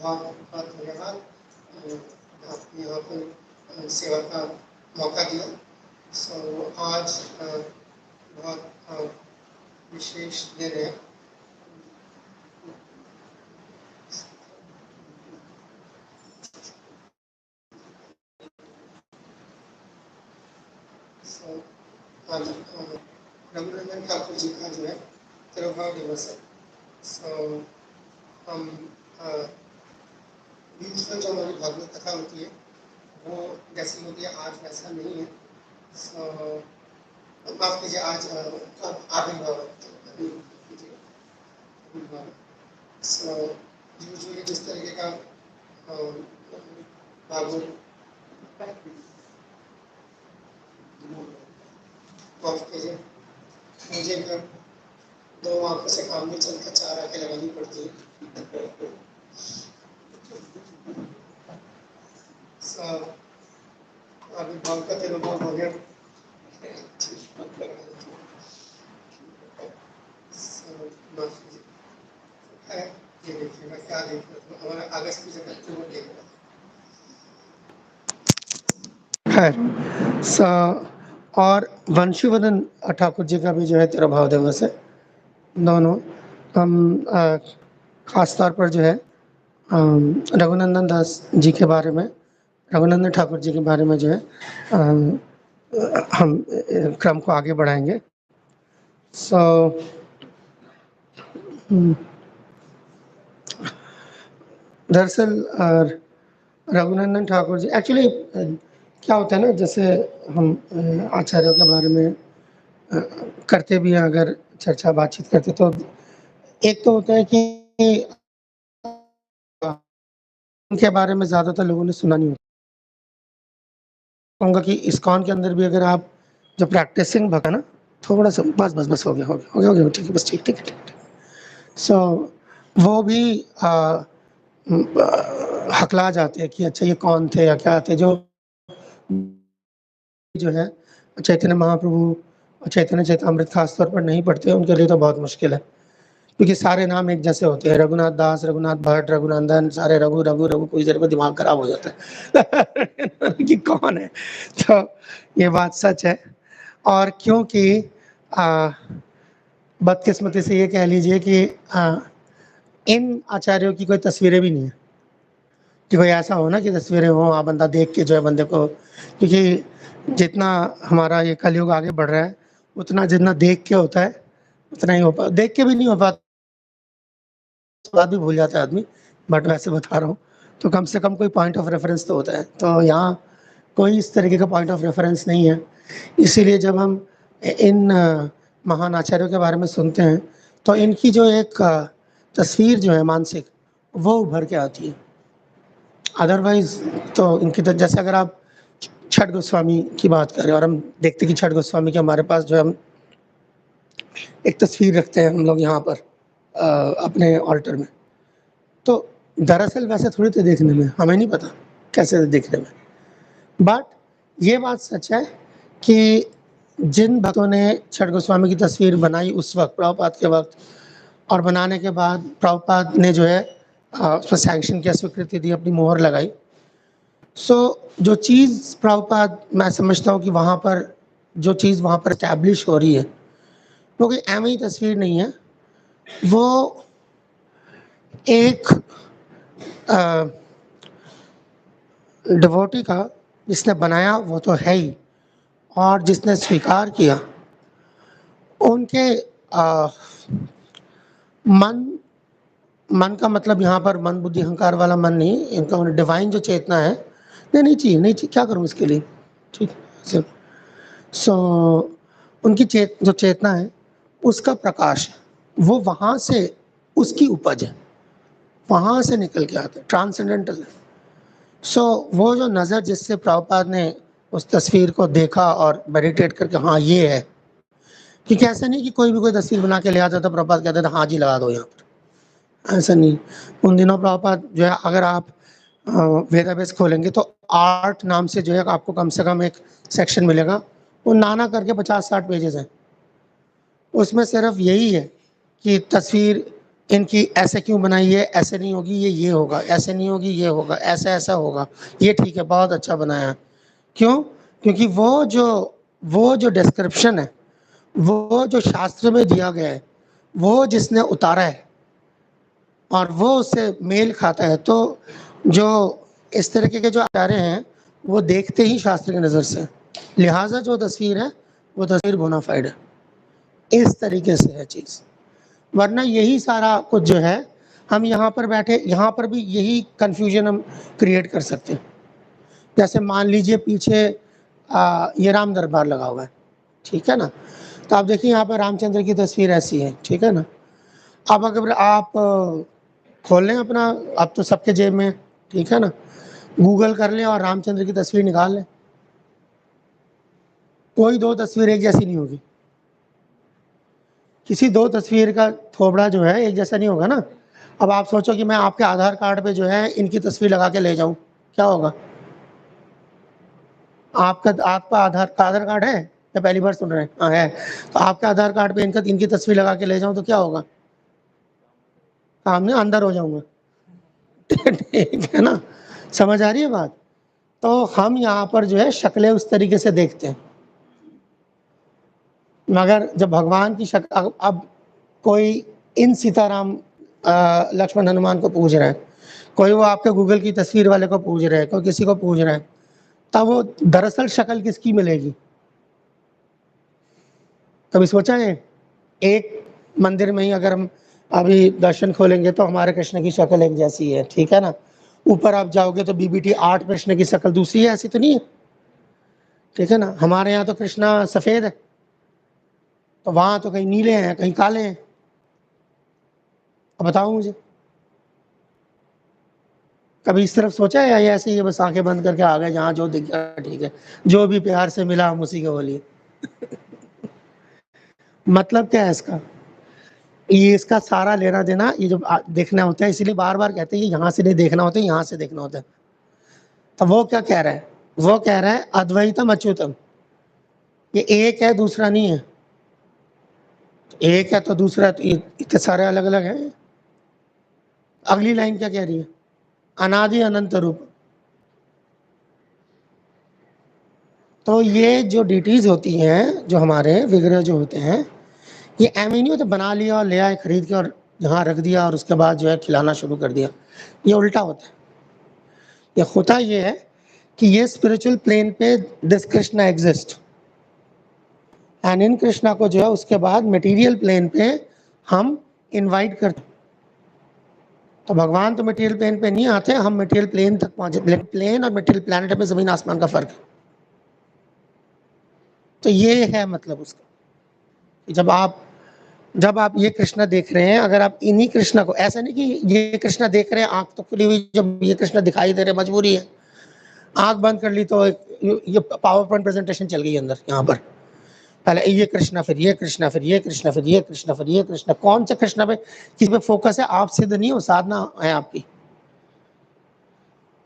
बहुत बहुत धन्यवाद आपने यहाँ पर सेवा का मौका दिया। सो आज बहुत विशेष दिन है। आज रघुनंदन ठाकुर जी का जो है तिरुभाव दिवस है। सो हम बीच में जो हमारी भागवत कथा होती है वो जैसी होती है आज वैसा नहीं है। सो माफ कीजिए, आज आविर्भाव सो यूजुअली जिस तरीके का भागवत माफ कीजिए, मुझे दो आंखों से काम नहीं चलता, चार आंखें लगानी पड़ती है। आविर्भाव का तिरुभाव हो गया। ये देखिएगा क्या देख रहे थे, हमारा अगस्त की जगह अक्टूबर देख रहा है। और वंशीवर्धन ठाकुर जी का भी जो है तिरुभाव दिवस है। दोनों हम खास तौर पर जो है रघुनंदन दास जी के बारे में, रघुनंदन ठाकुर जी के बारे में जो है हम क्रम को आगे बढ़ाएंगे। दरअसल रघुनंदन ठाकुर जी एक्चुअली क्या होता है ना, जैसे हम आचार्यों के बारे में करते भी हैं, अगर चर्चा बातचीत करते तो एक तो होता है कि उनके बारे में ज़्यादातर लोगों ने सुना नहीं होता। कहूँगा कि इस्कॉन के अंदर भी अगर आप जो प्रैक्टिसिंग भक्त है ना, थोड़ा सा बस हो गया ठीक है, बस ठीक। सो वो भी हकला जाते हैं कि अच्छा ये कौन थे या क्या थे। जो है चैतन्य महाप्रभु और चैतन्य चैतामृत खास तौर पर नहीं पढ़ते, उनके लिए तो बहुत मुश्किल है, क्योंकि सारे नाम एक जैसे होते हैं, रघुनाथ दास, रघुनाथ भट्ट, रघुनंदन, सारे रघु रघु रघु, कोई देर में दिमाग खराब हो जाता है कि कौन है। तो ये बात सच है। और क्योंकि बदकिस्मती से ये कह लीजिए कि इन आचार्यों की कोई तस्वीरें भी नहीं है, कि कोई ऐसा हो ना कि तस्वीरें हो, आप बंदा देख के जो है बंदे को, क्योंकि जितना हमारा ये कलयुग आगे बढ़ रहा है उतना जितना देख के होता है उतना ही हो पा, देख के भी नहीं हो पाता, बात भी भूल जाता है आदमी, बट वैसे बता रहा हूँ तो कम से कम कोई पॉइंट ऑफ रेफरेंस तो होता है। तो यहाँ कोई इस तरीके का पॉइंट ऑफ रेफरेंस नहीं है, इसीलिए जब हम इन महान आचार्यों के बारे में सुनते हैं तो इनकी जो एक तस्वीर जो है मानसिक, वो उभर के आती है। अदरवाइज तो इनकी तो जैसे अगर आप छठ गोस्वामी की बात करें, और हम देखते कि छठ गोस्वामी के हमारे पास जो है हम एक तस्वीर रखते हैं हम लोग यहाँ पर अपने ऑल्टर में, तो दरअसल वैसे थोड़ी थे देखने में, हमें नहीं पता कैसे थे देखने में। बट ये बात सच है कि जिन भक्तों ने छठ गोस्वामी की तस्वीर बनाई उस वक्त प्रभुपाद के वक्त, और बनाने के बाद प्रभुपाद ने जो है उसमें सैंक्शन किया, स्वीकृति दी, अपनी मोहर लगाई। सो जो चीज़ प्रभुपाद, मैं समझता हूँ कि वहाँ पर जो चीज़ वहाँ पर इस्टेब्लिश हो रही है वो कोई एम ही तस्वीर नहीं है, वो एक डिवोटी का जिसने बनाया वो तो है ही, और जिसने स्वीकार किया उनके मन का मतलब यहाँ पर मन बुद्धि अहंकार वाला मन नहीं, इनका डिवाइन जो चेतना है, नहीं चाहिए क्या करूँ इसके लिए, ठीक है। सो उनकी जो चेतना है उसका प्रकाश है, वो वहाँ से उसकी उपज है, वहाँ से निकल के आता है, ट्रांसेंडेंटल है। सो वो जो नज़र जिससे प्रभुपाद ने उस तस्वीर को देखा और मेडिटेट करके हाँ ये है, क्योंकि ऐसा नहीं कि कोई भी कोई तस्वीर बना के ले आता था, प्रभुपाद कहते थे हाँ जी लगा दो यहाँ पर, ऐसा नहीं। उन दिनों प्रभुपाद जो है, अगर आप वेदाबेस खोलेंगे तो आर्ट नाम से जो है आपको कम से कम एक सेक्शन मिलेगा, वो नाना करके 50-60 पेजेस हैं, उसमें सिर्फ यही है कि तस्वीर इनकी ऐसे क्यों बनाई है, ऐसे नहीं होगी, ये होगा, ऐसे नहीं होगी, ये होगा, ऐसा ऐसा होगा, ये ठीक है, बहुत अच्छा बनाया। क्यों? क्योंकि वो जो डिस्क्रिप्शन है, वो जो शास्त्र में दिया गया है, वो जिसने उतारा है और वो उससे मेल खाता है, तो जो इस तरीके के जो आचार्य हैं वो देखते ही शास्त्र की नज़र से, लिहाजा जो तस्वीर है वो तस्वीर बोनाफाइड है। इस तरीके से है चीज़। वरना यही सारा कुछ जो है, हम यहाँ पर बैठे, यहाँ पर भी यही कन्फ्यूजन हम क्रिएट कर सकते हैं। जैसे मान लीजिए पीछे ये राम दरबार लगा हुआ है, ठीक है ना, तो आप देखिए यहाँ पर रामचंद्र की तस्वीर ऐसी है, ठीक है ना। अब अगर आप खोल लें अपना, अब तो सबके जेब में, ठीक है ना, गूगल कर लें और रामचंद्र की तस्वीर निकाल लें, कोई दो तस्वीर एक जैसी नहीं होगी। किसी दो तस्वीर का थोबड़ा जो है एक जैसा नहीं होगा ना। अब आप सोचो कि मैं आपके आधार कार्ड पे जो है इनकी तस्वीर लगा के ले जाऊं, क्या होगा? आपका आधार कार्ड है या पहली बार सुन रहे हैं? हाँ है। तो आपके आधार कार्ड पे इनकी तस्वीर लगा के ले जाऊं तो क्या होगा? सामने अंदर हो जाऊंगा। ठीक है ना, समझ आ रही है बात? तो हम यहाँ पर जो है शक्लें उस तरीके से देखते हैं, मगर जब भगवान की शक्ल, अब कोई इन सीताराम लक्ष्मण हनुमान को पूज रहा है, कोई वो आपके गूगल की तस्वीर वाले को पूज रहा है, कोई किसी को पूज रहा है, तब वो दरअसल शक्ल किसकी मिलेगी? कभी सोचा है? एक मंदिर में ही अगर हम अभी दर्शन खोलेंगे तो हमारे कृष्ण की शक्ल एक जैसी है, ठीक है ना, ऊपर आप जाओगे तो बीबीटी 8 कृष्ण की शक्ल दूसरी है, ऐसी तो नहीं है, ठीक है ना। हमारे यहाँ तो कृष्णा सफेद है, तो वहां तो कहीं नीले हैं, कहीं काले हैं। अब बताओ मुझे, कभी इस तरफ सोचा है, या ऐसे ही बस आंखें बंद करके आ गए, जहाँ जो दिख गया ठीक है, जो भी प्यार से मिला हम उसी के बोलिए? मतलब क्या है इसका? ये इसका सारा लेना देना, ये जो देखना होता है, इसीलिए बार बार कहते हैं यहाँ से नहीं देखना होता, यहाँ से देखना होता है। तो वो क्या कह रहा है? वो कह रहा है अद्वैतम अच्युतम, ये एक है दूसरा नहीं है। एक है तो दूसरा, तो ये इतने सारे अलग अलग हैं। अगली लाइन क्या कह रही है? अनादि अनंत रूप। तो ये जो डिटीज होती हैं, जो हमारे विग्रह जो होते हैं, ये एम ही नहीं होता बना लिया और ले आए खरीद के और यहाँ रख दिया और उसके बाद जो है खिलाना शुरू कर दिया। ये उल्टा होता है। ये होता ये है कि ये स्पिरिचुअल प्लेन पे this Krishna exist, and in Krishna को जो है उसके बाद मटेरियल प्लेन पे हम इनवाइट करते। तो भगवान तो मटेरियल प्लेन पे नहीं आते, हम मटेरियल प्लेन तक पहुंचे। प्लेन और मटेरियल प्लैनेट में जमीन आसमान का फर्क है। तो ये है मतलब उसका। जब आप ये कृष्णा देख रहे हैं, अगर आप इन्हीं कृष्णा को, ऐसा नहीं कि ये कृष्णा देख रहे हैं आंख तो खुली हुई, जब ये कृष्णा दिखाई दे रहे, मजबूरी है, आंख बंद कर ली तो ये पावर पॉइंट प्रेजेंटेशन चल गई अंदर। यहाँ पर पहले ये कृष्णा, फिर ये कृष्णा, फिर ये कृष्णा, फिर ये कृष्णा, फिर ये कृष्णा। कौन सा कृष्णा पे, किस पे फोकस है? आप सिद्ध नहीं हो, साधना है आपकी।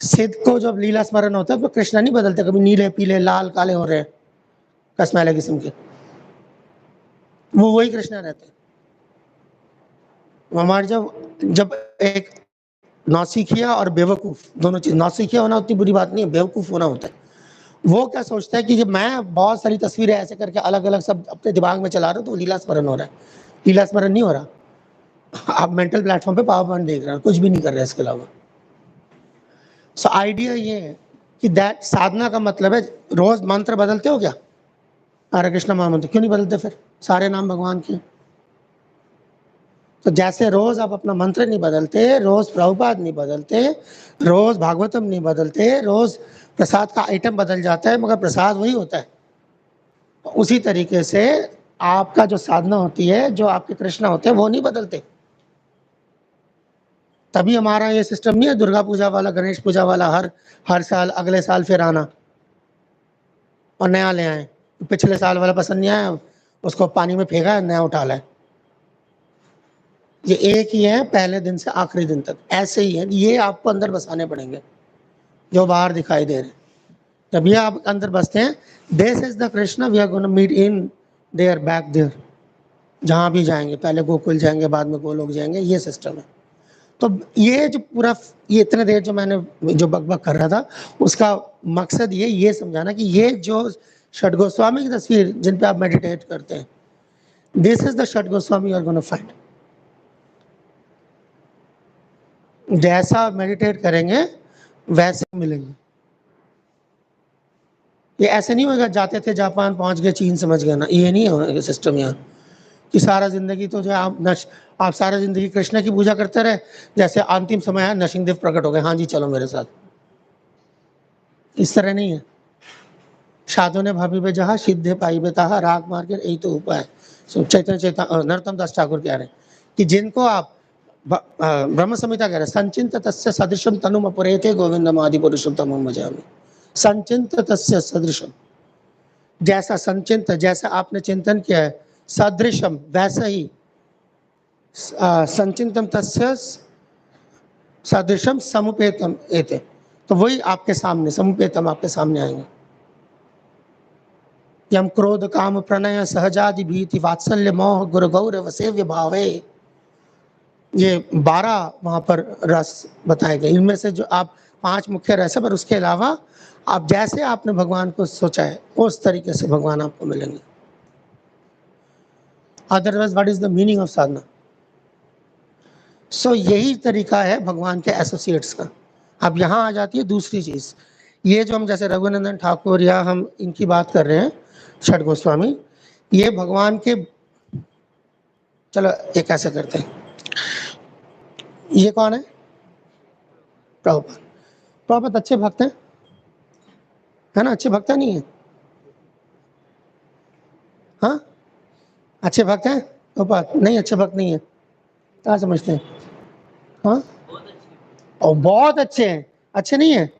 सिद्ध को जब लीला स्मरण होता है तो कृष्णा नहीं बदलते, कभी नीले पीले लाल काले हो रहे हैं कसमैले किस्म के, वो वही कृष्णा रहते हैं। हमारे जब जब एक नौसिखिया और बेवकूफ दोनों चीज, नौसिखिया होना उतनी बुरी बात नहीं है, बेवकूफ होना होता है। वो क्या सोचता है कि जब मैं बहुत सारी तस्वीरें ऐसे करके अलग अलग सब अपने दिमाग में चला रहा हूँ तो लीला स्मरण हो रहा है। लीला स्मरण नहीं हो रहा। आप मेंटल प्लेटफॉर्म पे पावर पॉइंट देख रहे हैं, कुछ भी नहीं कर रहे इसके अलावा। सो आइडिया ये है कि दैट साधना का मतलब है, रोज मंत्र बदलते हो क्या? हरे कृष्ण महामंत्र क्यों नहीं बदलते? फिर सारे नाम भगवान के। तो जैसे रोज आप अपना मंत्र नहीं बदलते, रोज प्रभुपाद नहीं बदलते, रोज भागवतम नहीं बदलते, रोज प्रसाद का आइटम बदल जाता है मगर प्रसाद वही होता है, तो उसी तरीके से आपका जो साधना होती है, जो आपके कृष्णा होते हैं, वो नहीं बदलते। तभी हमारा ये सिस्टम नहीं है दुर्गा पूजा वाला, गणेश पूजा वाला, हर साल अगले साल फिर आना और नया ले आए। पिछले साल वाला पसंद नहीं आया, उसको पानी में फेंका है, नया उठा लाए। ये एक ही है पहले दिन से आखिरी दिन तक, ऐसे ही है। ये आपको अंदर बसाने पड़ेंगे जो बाहर दिखाई दे रहे हैं। जब ये आप अंदर बसते हैं, this is the Krishna we are gonna meet in there back there. जहाँ भी जाएंगे, पहले गोकुल जाएंगे, बाद में गोलोक जाएंगे, ये सिस्टम है। तो ये जो पूरा, ये इतने देर जो मैंने जो बकबक कर रहा था, उसका मकसद ये समझाना कि ये जो षट गोस्वामी की तस्वीर जिन पे आप मेडिटेट करते हैं, दिस इज द षट Goswami you are gonna find. जैसा मेडिटेट करेंगे वैसे मिलेंगे। ये ऐसे नहीं होगा जाते थे जापान पहुंच गए चीन समझ गए ना, ये नहीं होगा सिस्टम यहाँ कि सारा जिंदगी तो जो आप सारा जिंदगी कृष्ण की पूजा करते रहे, जैसे अंतिम समय है नरसिंहदेव प्रकट हो गए, हाँ जी चलो मेरे साथ, इस तरह नहीं है। साधु ने भाभी पे जहा सिद्धे पाई बेताहा राग मार के यही तो उपाय। चैतन्य चैतन्य नरोत्तम दास ठाकुर कह रहे हैं कि जिनको आप ब्रह्म संहिता कह रहे हैं, संचिंत तस्य सदृशम तनुम अपरेते गोविंदम आदि पुरुषोत्तम भजामि। संचिंत तस्य सदृशम, जैसा संचिंत, जैसा आपने चिंतन किया है, सदृशम वैसा ही, संचिंतम तस्य सदृशम समुपेतम एते, तो वही आपके सामने, समुपेतम आपके सामने आएंगे। यम क्रोध काम प्रणय सहजादि भीति वात्सल्य मोह गुरु गौरव सेव्य भावे, ये 12 वहां पर रस बताए गए। इनमें से जो आप 5 मुख्य रस है, पर उसके अलावा आप जैसे आपने भगवान को सोचा है उस तरीके से भगवान आपको मिलेंगे। Otherwise what is the meaning of sadhana? सो यही तरीका है भगवान के एसोसिएट्स का। अब यहाँ आ जाती है दूसरी चीज, ये जो हम जैसे रघुनंदन ठाकुर या हम इनकी बात कर रहे हैं, षट गोस्वामी, ये भगवान के, चलो एक ऐसे करते हैं, ये कौन है? प्रभुपाद। प्रभुपाद अच्छे भक्त हैं, है ना? अच्छे भक्त है नहीं है? हाँ अच्छे भक्त हैं प्रभुपाद? नहीं अच्छे भक्त नहीं है, क्या समझते हैं? हाँ और बहुत अच्छे हैं, अच्छे नहीं है,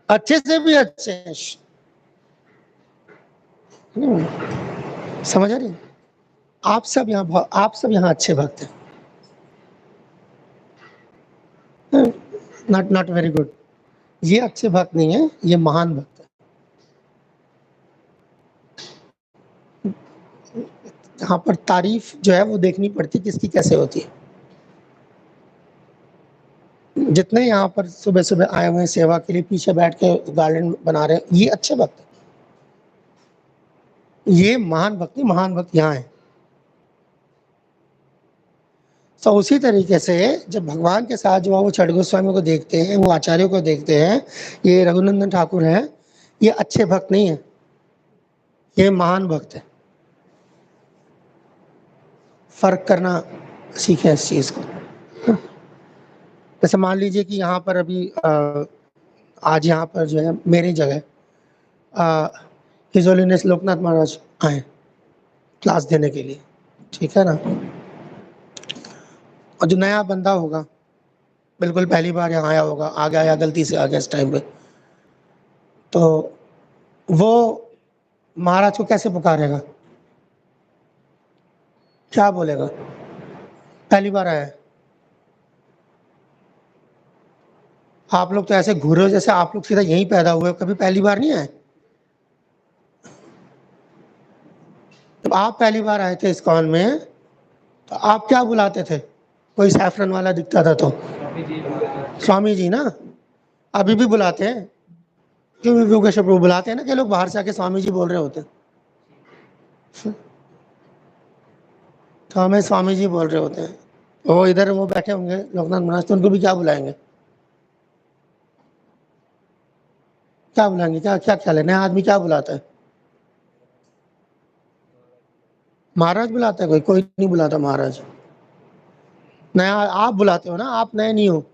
अच्छे से भी अच्छे हैं। समझ आ रही? आप सब यहाँ अच्छे भक्त हैं, नॉट वेरी गुड। ये अच्छे भक्त नहीं है, ये महान भक्त है। यहाँ पर तारीफ जो है वो देखनी पड़ती है किसकी कैसे होती है। जितने यहाँ पर सुबह सुबह आए हुए हैं सेवा के लिए, पीछे बैठ के गार्डन बना रहे हैं, ये अच्छे भक्त हैं। ये महान भक्ति, महान भक्त यहाँ है। तो उसी तरीके से जब भगवान के साथ जो वो षट गोस्वामी को देखते हैं, वो आचार्यों को देखते हैं, ये रघुनंदन ठाकुर हैं, ये अच्छे भक्त नहीं है, ये महान भक्त है। फर्क करना सीखें इस चीज को। जैसे मान लीजिए कि यहाँ पर अभी आज यहाँ पर जो है मेरी जगह हिज होलीनेस लोकनाथ महाराज आए क्लास देने के लिए, ठीक है ना? और जो नया बंदा होगा, बिल्कुल पहली बार यहाँ आया होगा, आ गया या गलती से आ गया इस टाइम पे, तो वो महाराज को कैसे पुकारेगा? क्या बोलेगा? पहली बार आया है। आप लोग तो ऐसे घूरे हो जैसे आप लोग सीधा यहीं पैदा हुए, कभी पहली बार नहीं आए। जब आप पहली बार आए थे इस्कॉन में, तो आप क्या बुलाते थे? कोई सैफरन वाला दिखता था तो स्वामी जी ना, अभी भी बुलाते हैं। क्यों योगेश प्रभु बुलाते हैं ना कि लोग बाहर से आके स्वामी जी बोल रहे होते हैं, तो हमें स्वामी जी बोल रहे होते हैं। वो इधर वो बैठे होंगे लोकनाथ महाराज, तो उनको भी क्या बुलाएंगे? क्या बुलाएंगे? क्या क्या ख्याल है? नया आदमी क्या बुलाता है? महाराज बुलाता है कोई? कोई नहीं बुलाता महाराज। नया आप बुलाते हो ना, आप नए नहीं हो,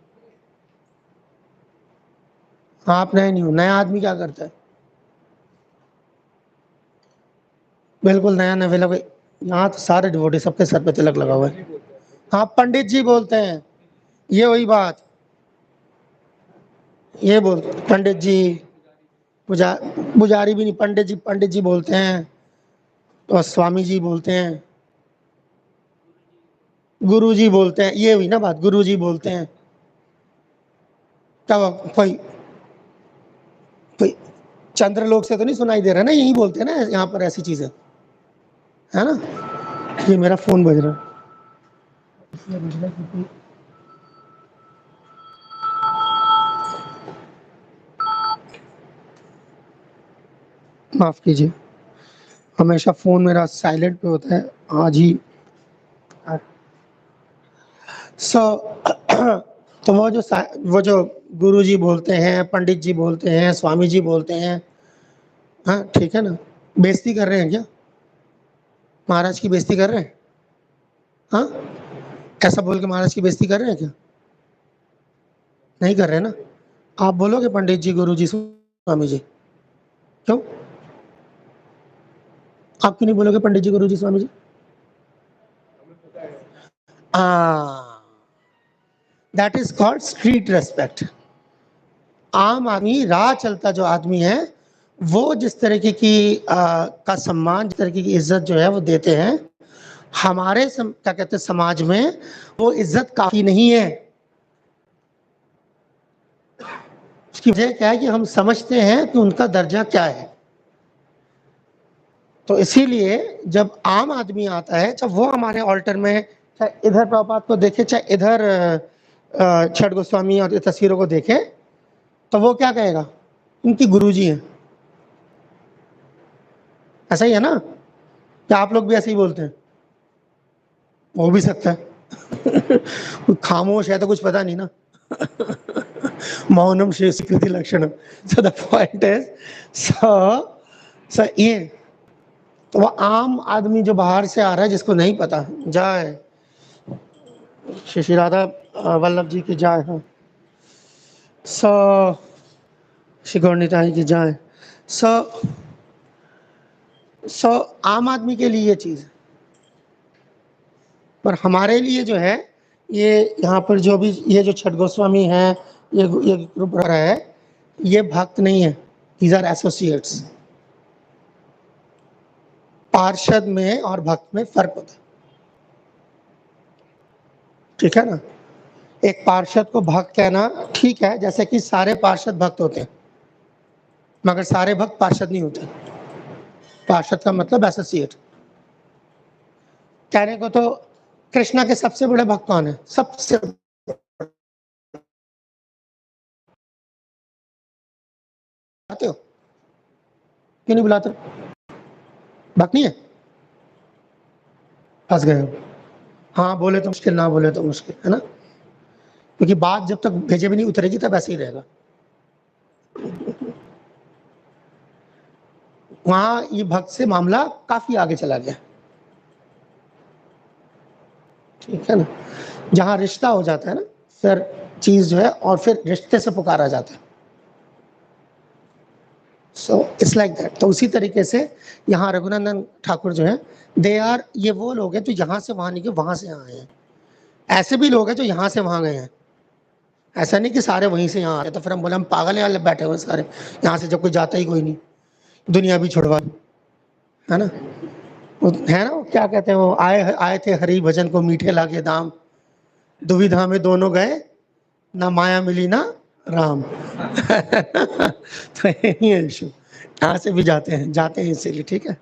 आप नए नहीं हो। नया आदमी क्या करता है? बिल्कुल नया नवेला कोई, यहाँ तो सारे डिवोटी सबके सर पे तिलक लगा हुआ है। हाँ पंडित जी बोलते हैं, ये वही बात, ये बोल पंडित जी, पुजारी भी नहीं, पंडित जी बोलते हैं, और स्वामी जी बोलते हैं, गुरु जी बोलते हैं, ये हुई ना बात, गुरु जी बोलते हैं। क्या कोई कोई चंद्रलोक से तो नहीं सुनाई दे रहा ना, यही बोलते हैं ना यहाँ पर ऐसी चीजें, है ना? ये मेरा फ़ोन बज रहा है, इसलिए बज रहा है क्योंकि माफ़ कीजिए, हमेशा फ़ोन मेरा साइलेंट पे होता है, आज ही सो तो वो जो गुरुजी बोलते हैं, पंडित जी बोलते हैं, स्वामी जी बोलते हैं, हाँ, ठीक है ना? बेइज़्ज़ती कर रहे हैं क्या? महाराज की बेइज़्ज़ती कर रहे हैं? हाँ? ऐसा बोल के महाराज की बेइज़्ज़ती कर रहे हैं क्या? नहीं कर रहे हैं ना? आप बोलोगे पंडित जी, गुरुजी, स्वामी जी? क्यों? आप क्यों नहीं बोलोगे Pandit ji, Guruji, Swami ji? That is called street respect. आम आदमी, राह चलता जो आदमी है, वो जिस तरीके की का सम्मान, जिस तरीके की इज़्ज़त जो है वो देते हैं, हमारे क्या कहते हैं समाज में वो इज़्ज़त काफ़ी नहीं है। उसकी वजह क्या है कि हम समझते हैं कि उनका दर्जा क्या है। तो इसीलिए जब आम आदमी आता है, जब वो हमारे ऑल्टर में, चाहे इधर प्रभुपाद को देखे, चाहे इधर छठ गोस्वामी और तस्वीरों को देखे, तो वो क्या कहेगा? उनकी गुरुजी हैं। ऐसा ही है ना? क्या आप लोग भी ऐसे ही बोलते हैं? हो भी सकता है। खामोश है तो कुछ पता नहीं ना। मौनम स्वीकृति लक्षणम। सो द पॉइंट इज, सो ये तो वो आम आदमी जो बाहर से आ रहा है, जिसको नहीं पता, जाए श्री श्री राधा वल्लभ जी की जाए, हाँ, सो श्री गौरनिताई की जाए, सो सो आम आदमी के लिए ये चीज़ है, पर हमारे लिए जो है, ये यहाँ पर जो भी ये जो छठ गोस्वामी है, ये ग्रुप रहा है, ये भक्त नहीं है, दीज आर एसोसिएट्स। पार्षद में और भक्त में फर्क होता है, ठीक है ना? एक पार्षद को भक्त कहना ठीक है, जैसे कि सारे पार्षद भक्त होते हैं, मगर सारे भक्त पार्षद नहीं होते। पार्षद का मतलब एसोसिएट। कहने को तो कृष्णा के सबसे बड़े भक्त कौन है? सबसे बुलाते हो? क्यों नहीं बुलाते? भक्त नहीं है? फंस गए हो। हाँ बोले तो मुश्किल, ना बोले तो मुश्किल, है ना? क्योंकि बात जब तक भेजे भी नहीं उतरेगी तब ऐसे ही रहेगा। वहां ये भक्त से मामला काफी आगे चला गया, ठीक है ना? जहां रिश्ता हो जाता है ना, फिर चीज जो है, और फिर रिश्ते से पुकारा जाता है। So it's like that. तो उसी तरीके से यहाँ रघुनंदन ठाकुर जो है, दे आर, ये वो लोग हैं जो यहाँ से वहां नहीं गए, वहां से यहाँ आए हैं। ऐसे भी लोग हैं जो यहाँ से वहां गए हैं, ऐसा नहीं कि सारे वहीं से यहाँ आए, तो फिर हम बोले हम पागल वाले बैठे हुए सारे, यहाँ से जब कोई जाता ही कोई नहीं, दुनिया भी छुड़वा, है ना? है ना, वो क्या कहते हैं, वो आए आए थे हरि भजन को मीठे लागे दाम, दुविधा में दोनों गए, ना माया मिली ना राम। तो यही है इशू, यहाँ से भी जाते हैं इसीलिए, ठीक है?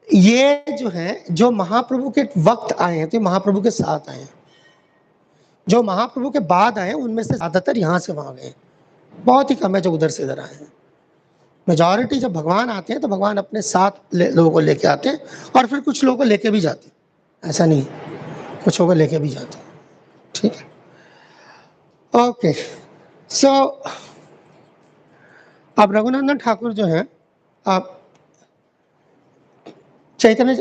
ये जो है, जो महाप्रभु के वक्त आए हैं, तो महाप्रभु के साथ आए हैं। जो महाप्रभु के बाद आए उनमें से ज्यादातर यहाँ से वहां गए, बहुत ही कम है जो उधर से इधर आए हैं। मेजॉरिटी जब भगवान आते हैं तो भगवान अपने साथ लोगों को लेके आते हैं, और फिर कुछ लोगों को लेके भी जाते हैं, ऐसा नहीं, कुछ लोगों को लेके भी जाते हैं, ठीक है? ओके, सो अब रघुनंदन ठाकुर जो है, आप चैतन्य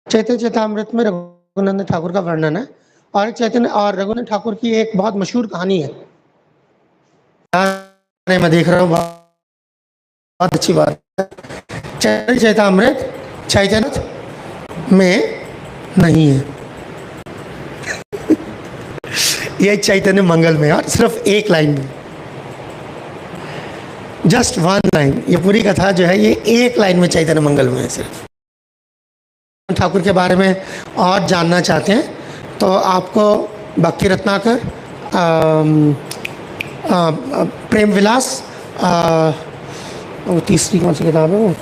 चैतन्य चेतामृत में रघुनंदन ठाकुर का वर्णन है, और चैतन्य और रघुनंदन ठाकुर की एक बहुत मशहूर कहानी है। मैं देख रहा हूँ, बहुत अच्छी बात है। चैतन्य चेतामृत चैतन्य में नहीं है। ये चैतन्य मंगल में, और सिर्फ एक लाइन में, जस्ट वन लाइन, ये पूरी कथा जो है ये एक लाइन में चैतन्य मंगल में है सिर्फ। ठाकुर के बारे में और जानना चाहते हैं तो आपको भक्ति रत्नाकर, प्रेम विलास, वो तीसरी कौन सी किताब है वो,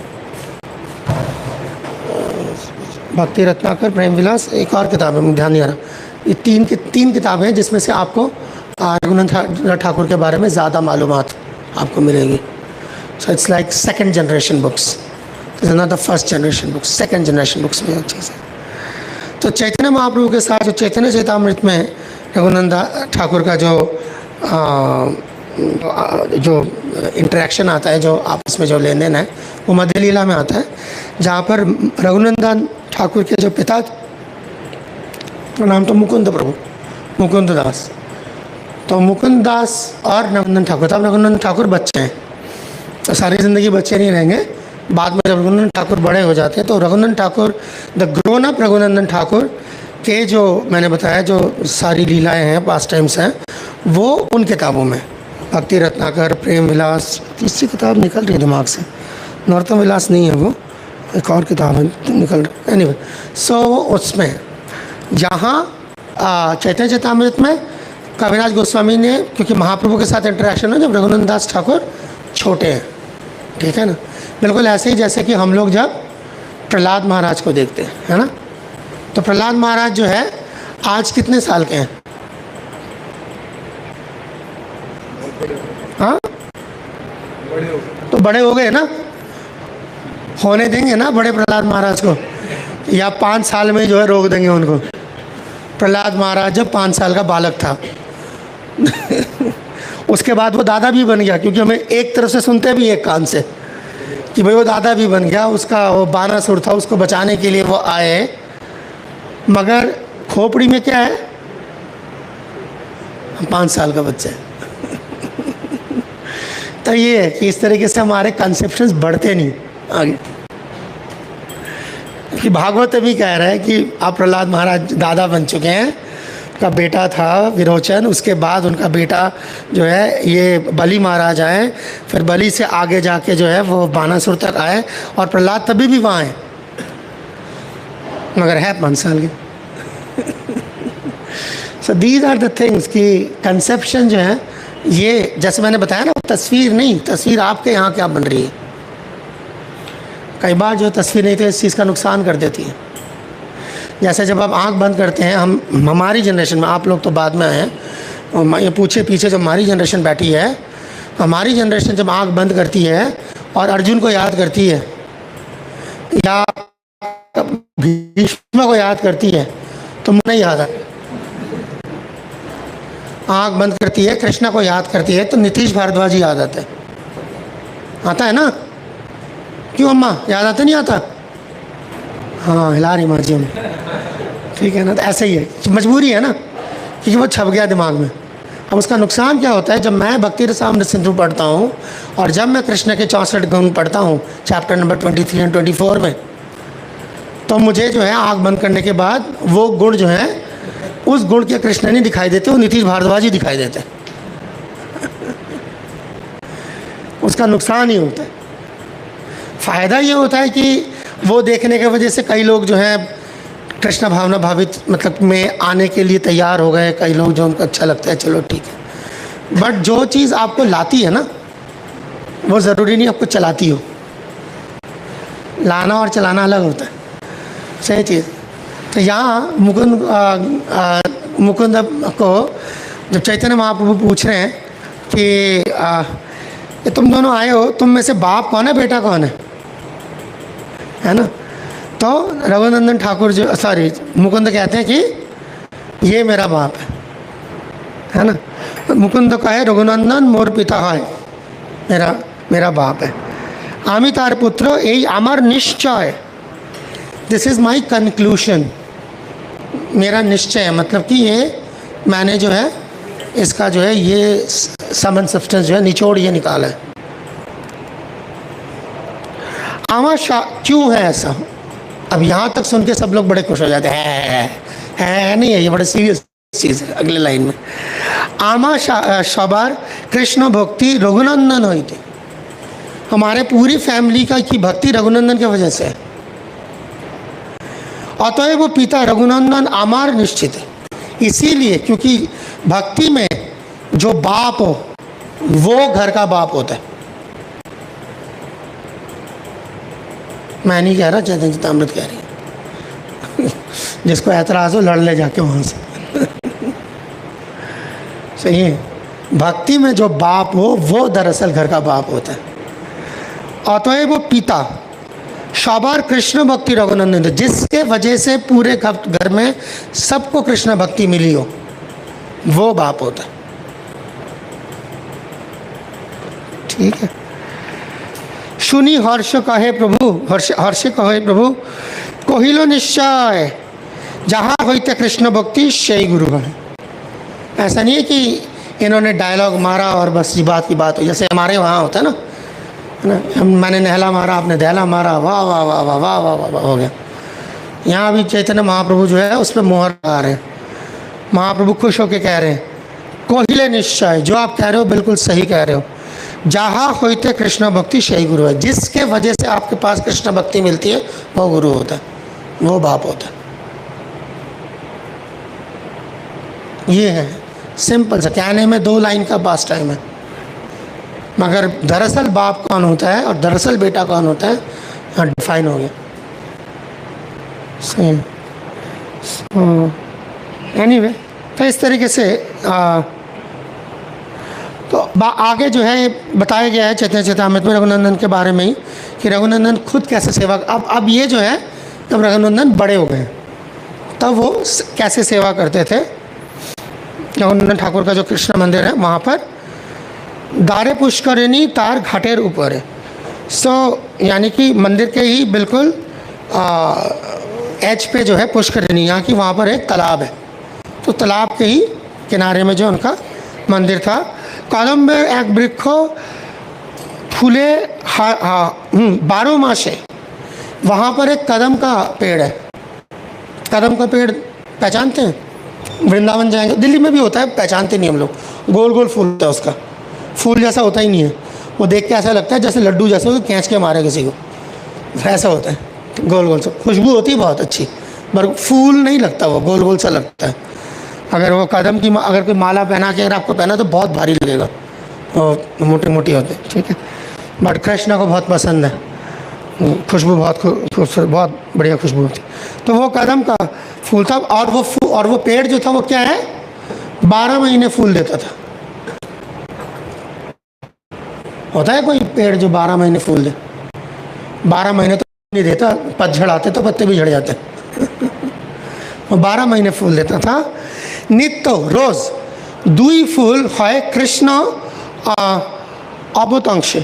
भक्ति रत्नाकर, प्रेम विलास, एक और किताब है ध्यान नहीं आ रहा। ये तीन किताबें हैं जिसमें से आपको रघुनाथ ठाकुर के बारे में ज़्यादा मालूमात आपको मिलेगी। So it's like second generation books, not the first generation books, second generation books में चीज़ है। तो चैतन्य महाप्रभु के साथ जो चैतन्य चैतामृत में रघुनंदन ठाकुर का जो इंटरेक्शन आता है, जो आपस में जो लेन देन है, वो मध्य लीला में आता है, जहाँ पर रघुनंदन ठाकुर के जो पिता, नाम तो मुकुंद प्रभु, मुकुंद दास, तो मुकुंद दास और रघुनंदन ठाकुर, तब रघुनंदन ठाकुर बच्चे हैं, तो सारी ज़िंदगी बच्चे नहीं रहेंगे। बाद में जब रघुनंदन ठाकुर बड़े हो जाते हैं तो Raghunandan Thakur, the grown up Raghunandan Thakur के जो मैंने बताया जो सारी लीलाएं हैं, पास टाइम्स हैं, वो उन किताबों में, भक्ति रत्नाकर, प्रेम विलास, तीसरी किताब निकल रही है दिमाग से, नरोत्तम विलास नहीं है वो, एक और किताब है निकल रही, एनीवे। सो उसमें जहाँ चैतन्य चैतामृत में कविराज गोस्वामी ने, क्योंकि महाप्रभु के साथ इंटरेक्शन है जब रघुनंदन दास ठाकुर छोटे हैं, ठीक है ना, बिल्कुल ऐसे ही जैसे कि हम लोग जब प्रहलाद महाराज को देखते हैं, है ना, तो प्रहलाद महाराज जो है आज कितने साल के हैं? हाँ, तो बड़े हो गए ना, होने देंगे ना बड़े प्रहलाद महाराज को, या 5 साल में जो है रोक देंगे उनको? प्रहलाद महाराज जब 5 साल का बालक था उसके बाद वो दादा भी बन गया, क्योंकि हमें एक तरफ से सुनते भी एक कान से कि भाई वो दादा भी बन गया, उसका वो बानासुर था, उसको बचाने के लिए वो आए, मगर खोपड़ी में क्या है? 5 साल का बच्चा है तो ये है कि इस तरीके से हमारे कंसेप्शंस बढ़ते नहीं आगे। कि भागवत भी कह रहा है कि आप प्रहलाद महाराज दादा बन चुके हैं, का बेटा था विरोचन, उसके बाद उनका बेटा जो है ये बलि महाराज आए, फिर बलि से आगे जाके जो है वो बानासुर तक आए, और प्रहलाद तभी भी वहाँ हैं, मगर है 5 साल के so these are the things कि कंसेप्शन जो है, ये जैसे मैंने बताया ना, तस्वीर नहीं, तस्वीर आपके यहाँ क्या बन रही है। कई बार जो तस्वीर नहीं तो इस चीज़ का नुकसान कर देती है। जैसे जब आप आंख बंद करते हैं, हमारी जनरेशन में, आप लोग तो बाद में आए हैं, ये पूछे पीछे जब हमारी जनरेशन बैठी है, तो हमारी जनरेशन जब आंख बंद करती है और अर्जुन को याद करती है या भीष्म को याद करती है, तो मुझे याद आता। आंख बंद करती है, कृष्णा को याद करती है, तो नीतीश भारद्वाज याद आता है ना? क्यों अम्मा, याद आता नहीं आता? हाँ, हिला रही माँ जी हम, ठीक है ना। तो ऐसे ही है, मजबूरी है ना, क्योंकि वो छप गया दिमाग में। अब उसका नुकसान क्या होता है, जब मैं भक्ति रसामृत सिंधु पढ़ता हूँ और जब मैं कृष्ण के 64 गुण पढ़ता हूँ चैप्टर नंबर 23 और 24 में, तो मुझे जो है आँख बंद करने के बाद वो गुण जो है, उस गुण के कृष्ण नहीं दिखाई देते, वो नीतीश भारद्वाज ही दिखाई देते उसका नुकसान ही होता है। फ़ायदा ये होता है कि वो देखने की वजह से कई लोग जो हैं कृष्ण भावना भावित मतलब में आने के लिए तैयार हो गए, कई लोग जो उनको अच्छा लगता है, चलो ठीक है। बट जो चीज़ आपको लाती है ना, वो ज़रूरी नहीं आपको चलाती हो। लाना और चलाना अलग होता है, सही चीज़। तो यहाँ मुकुंद को जब चैतन्य महाप्रभु पूछ रहे हैं कि ये तुम दोनों आए हो, तुम में से बाप कौन है, बेटा कौन है ना? तो रघुनंदन ठाकुर जो मुकुंद कहते हैं कि ये मेरा बाप है ना? मुकुंद का है रघुनंदन मोर पिता है, मेरा बाप है। आमी तार पुत्र यही आमार निश्चय, दिस इज़ माई कंक्लूशन, मेरा निश्चय, मतलब कि ये मैंने जो है इसका जो है ये समन सब्सटेंस जो है निचोड़ ये निकाला है। आमा क्यों है ऐसा? अब यहाँ तक सुन के सब लोग बड़े खुश हो जाते हैं, नहीं है, ये बड़ा सीरियस चीज़ है। अगले लाइन में आमा सबार कृष्ण भक्ति रघुनंदन हुई थी, हमारे पूरी फैमिली का की भक्ति रघुनंदन की वजह से है। अतएव वो पिता रघुनंदन अमार निश्चित है, इसीलिए क्योंकि भक्ति में जो बाप हो वो घर का बाप होता है। मैं नहीं कह रहा, चैतन्य चैतामृत कह रही है, जिसको ऐतराज़ हो लड़ ले जाके वहाँ से। सही है। भक्ति में जो बाप हो वो दरअसल घर का बाप होता है। अतएव वो पिता सबार कृष्ण भक्ति रघुनंदन, जिसके वजह से पूरे घर में सबको कृष्ण भक्ति मिली हो, वो बाप होता है। ठीक है। सुनी हर्ष कहे प्रभु, हर्ष कहे प्रभु, कहिलो निश्चय जहाँ होते कृष्ण भक्ति सही गुरु है। ऐसा नहीं है कि इन्होंने डायलॉग मारा और बस ये बात की बात हो, जैसे हमारे वहाँ होता है ना, मैंने नहला मारा आपने दहला मारा, वाह वाह वाह वाह वाह वाह वाह हो गया। यहाँ अभी चैतन्य महाप्रभु जो है उस पर मोहर लगा रहे हैं। महाप्रभु खुश होकर कह रहे हैं, कोहिले निश्चय, जो आप कह रहे हो बिल्कुल सही कह रहे हो। जहाँ होते कृष्ण भक्ति सही गुरु है, जिसके वजह से आपके पास कृष्ण भक्ति मिलती है वो गुरु होता है, वो बाप होता है। ये है सिंपल सा, कहने में 2 लाइन का पास टाइम है, मगर दरअसल बाप कौन होता है और दरअसल बेटा कौन होता है यहाँ डिफाइन हो गया। सेम एनीवे, तो इस तरीके से तो आगे जो है बताया गया है चैतन्य चरितामृत में रघुनंदन के बारे में ही कि रघुनंदन खुद कैसे सेवा, अब ये जो है जब रघुनंदन बड़े हो गए तब वो कैसे सेवा करते थे। रघुनंदन ठाकुर का जो कृष्ण मंदिर है वहाँ पर दारे पुष्करिणी तार घाटेर ऊपर है। यानी कि मंदिर के ही बिल्कुल एज पे जो है पुष्करिणी, यहाँ की वहाँ पर एक तालाब है, तो तालाब के ही किनारे में जो उनका मंदिर था। कलम में एक वृक्ष फूले 12 मास है, वहाँ पर एक कदम का पेड़ है। कदम का पेड़ पहचानते हैं? वृंदावन जाएंगे, दिल्ली में भी होता है, पहचानते नहीं हम लोग। गोल गोल फूल होता है, उसका फूल जैसा होता ही नहीं है, वो देख के ऐसा लगता है जैसे लड्डू जैसे वो खींच के मारे किसी को, वैसा होता है, गोल गोल सा। खुशबू होती है बहुत अच्छी, पर फूल नहीं लगता, वो गोल गोल सा लगता है। अगर वो कदम की अगर कोई माला पहना के अगर आपको पहना तो बहुत भारी लगेगा, वो मोटी मोटी होती है। ठीक है, बट कृष्ण को बहुत पसंद है, खुशबू बहुत खूबसूरत, बहुत बढ़िया खुशबू होती। तो वो कदम का फूल था, और वो पेड़ जो था वो क्या है, 12 महीने फूल देता था। होता है कोई पेड़ जो 12 महीने फूल दे? 12 महीने तो नहीं देता, पतझड़ आते तो पत्ते भी झड़ जाते। वो 12 महीने फूल देता था। नित्य रोज 2 फूल है कृष्ण अबुतंश।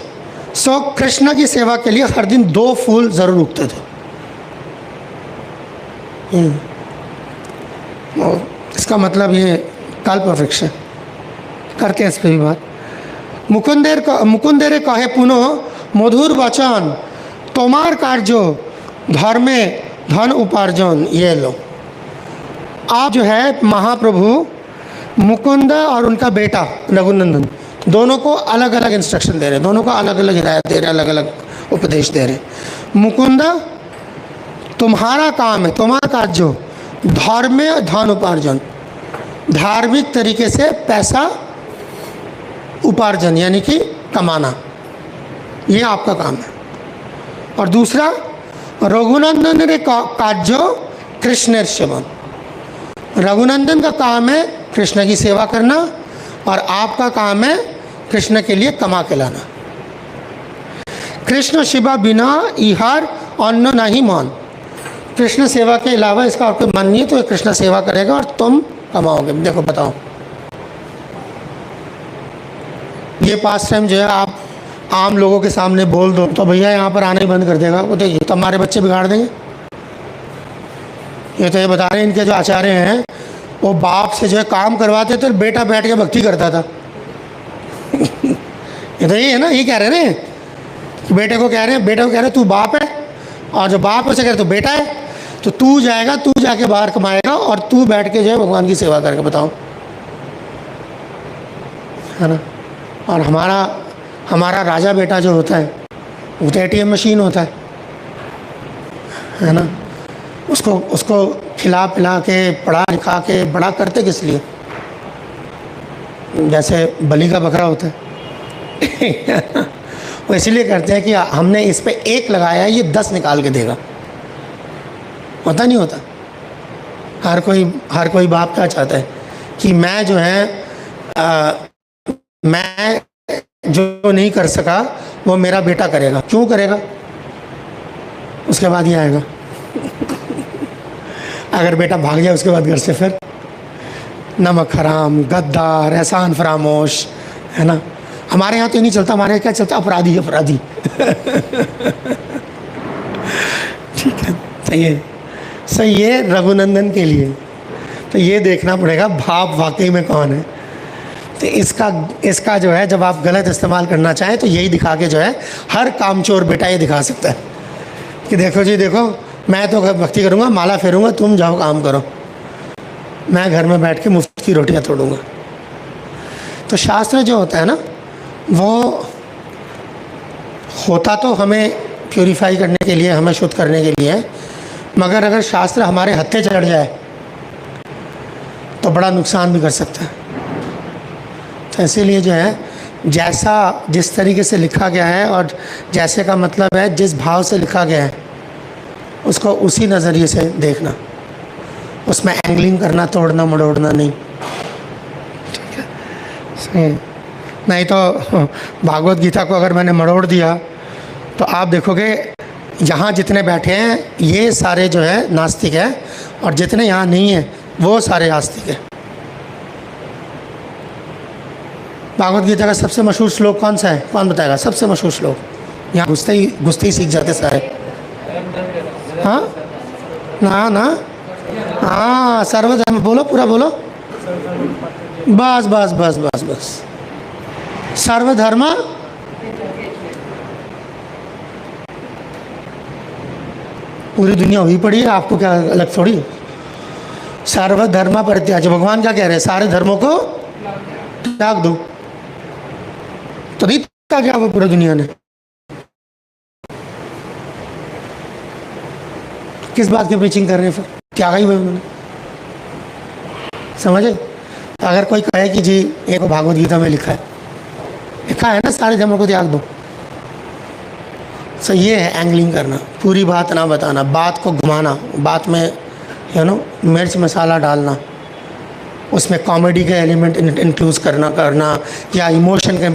सो कृष्ण की सेवा के लिए हर दिन 2 फूल जरूर उगते थे। इसका मतलब ये कल्प वृक्ष करते हैं इस पर भी बात। मुकुंदेरे कहे पुनः मधुर वचन, तोमार कार्य धर्मे धन उपार्जन। ये लो, आप जो है महाप्रभु मुकुंद और उनका बेटा रघुनंदन दोनों को अलग अलग इंस्ट्रक्शन दे रहे हैं, दोनों को अलग अलग हिदायत दे रहे हैं, अलग अलग उपदेश दे रहे हैं। मुकुंद, तुम्हारा काम है, तुम्हारा कार्य धर्म धन उपार्जन, धार्मिक तरीके से पैसा उपार्जन यानी कि कमाना, ये आपका काम है। और दूसरा रघुनंदन रे कार्य कृष्ण सेवन, रघुनंदन का काम है कृष्ण की सेवा करना और आपका काम है कृष्ण के लिए कमा के लाना। कृष्ण सेवा बिना इहार अन्न नहीं मन, कृष्ण सेवा के अलावा इसका और कोई मन नहीं है, तो कृष्ण सेवा करेगा और तुम कमाओगे। देखो बताओ, ये पास टाइम जो है आप आम लोगों के सामने बोल दो तो भैया यहाँ पर आना ही बंद कर देगा, वो देखिए तो हमारे बच्चे बिगाड़ देंगे। ये तो ये बता रहे हैं इनके जो आचार्य हैं वो बाप से जो है काम करवाते तो बेटा बैठ के भक्ति करता था। ये तो ये है ना, ये कह रहे हैं कि बेटे को कह रहे हैं तू बाप है, और जो बाप उसे कह रहे तो बेटा है, तो तू जाएगा, तू जाके बाहर कमाएगा और तू बैठ के जो है भगवान की सेवा करके बताओ, है ना। और हमारा राजा बेटा जो होता है वो तो ATM मशीन होता है ना। उसको खिला पिला के पढ़ा लिखा के बड़ा करते किस लिए? जैसे बलि का बकरा होता है। वो इसलिए करते हैं कि हमने इस पे 1 लगाया है, ये 10 निकाल के देगा। होता नहीं होता? हर कोई बाप क्या चाहता है कि मैं जो है मैं जो नहीं कर सका वो मेरा बेटा करेगा। क्यों करेगा? उसके बाद ही आएगा। अगर बेटा भाग जाए उसके बाद घर से, फिर नमक हराम, गद्दार, एहसान फरामोश, है ना। हमारे यहाँ तो ये नहीं चलता, हमारे यहाँ क्या चलता? अपराधी अपराधी। ठीक है, सही है रघुनंदन के लिए। तो ये देखना पड़ेगा भाव वाकई में कौन है। तो इसका जो है जब आप गलत इस्तेमाल करना चाहें तो यही दिखा के जो है हर कामचोर बेटा ये दिखा सकता है कि देखो जी देखो, मैं तो भक्ति करूँगा, माला फेरूँगा, तुम जाओ काम करो, मैं घर में बैठ के मुफ्त की रोटियाँ तोड़ूँगा। तो शास्त्र जो होता है ना, वो होता तो हमें प्यूरिफाई करने के लिए, हमें शुद्ध करने के लिए, मगर अगर शास्त्र हमारे हत्थे चढ़ जाए तो बड़ा नुकसान भी कर सकता है। तो इसीलिए जो है जैसा जिस तरीके से लिखा गया है, और जैसे का मतलब है जिस भाव से लिखा गया है, उसको उसी नज़रिए से देखना, उसमें एंगलिंग करना, तोड़ना मड़ोड़ना नहीं। ठीक है, सही। नहीं तो भागवत गीता को अगर मैंने मड़ोड़ दिया तो आप देखोगे यहाँ जितने बैठे हैं ये सारे जो है नास्तिक हैं, और जितने यहाँ नहीं हैं वो सारे आस्तिक हैं। भागवत गीता का सबसे मशहूर श्लोक कौन सा है? कौन बताएगा? सबसे मशहूर श्लोक, यहाँ घुसते ही सीख जाते सारे। हाँ ना हाँ, सर्वधर्म बोलो, पूरा बोलो। बस बस बस बस बस, सर्वधर्म पूरी दुनिया हुई पड़ी है, आपको क्या अलग थोड़ी। सर्वधर्म परित्याज, भगवान क्या कह रहे हैं? सारे धर्मों को त्याग दो। तो नहीं त्यागा क्या वो पूरी दुनिया ने? किस बात की प्रीचिंग कर रहे हैं? फिर त्यागा ही हुए उन्होंने, समझे? अगर कोई कहे कि जी एक भागवत गीता में लिखा है ना सारे धर्मों को त्याग दो, सो ये है एंगलिंग करना, पूरी बात ना बताना, बात को घुमाना, बात में मिर्च मसाला डालना, उसमें कॉमेडी के एलिमेंट इंट्रोड्यूस करना या इमोशन के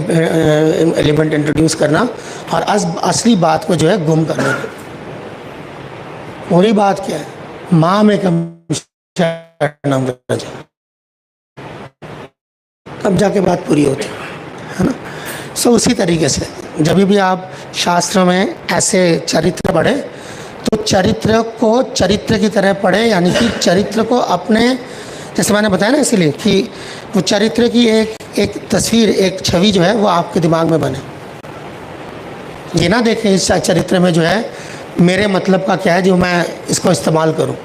एलिमेंट इंट्रोड्यूस करना, और असली बात को जो है गुम करना। पूरी बात क्या है? माँ में तब जाके बात पूरी होती है ना। सो उसी तरीके से जब भी आप शास्त्र में ऐसे चरित्र पढ़े तो चरित्र को चरित्र की तरह पढ़े, यानी कि चरित्र को अपने, जैसे मैंने बताया ना, इसलिए कि वो चरित्र की एक तस्वीर, एक छवि जो है वो आपके दिमाग में बने। ये ना देखें इस चरित्र में जो है मेरे मतलब का क्या है जो मैं इसको इस्तेमाल करूं।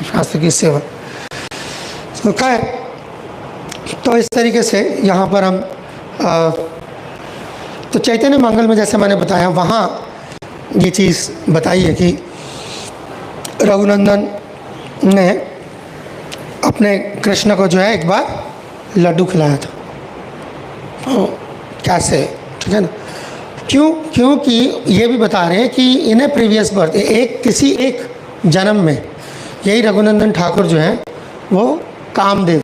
शास्त्र की सेवा तो क्या है। तो इस तरीके से यहाँ पर हम तो चैतन्य मंगल में जैसे मैंने बताया वहाँ ये चीज़ बताई है कि रघुनंदन ने अपने कृष्ण को जो है एक बार लड्डू खिलाया था। तो कैसे? ठीक है ना, क्योंकि ये भी बता रहे हैं कि इन्हें प्रीवियस बर्थ किसी एक जन्म में यही रघुनंदन ठाकुर जो है वो कामदेव।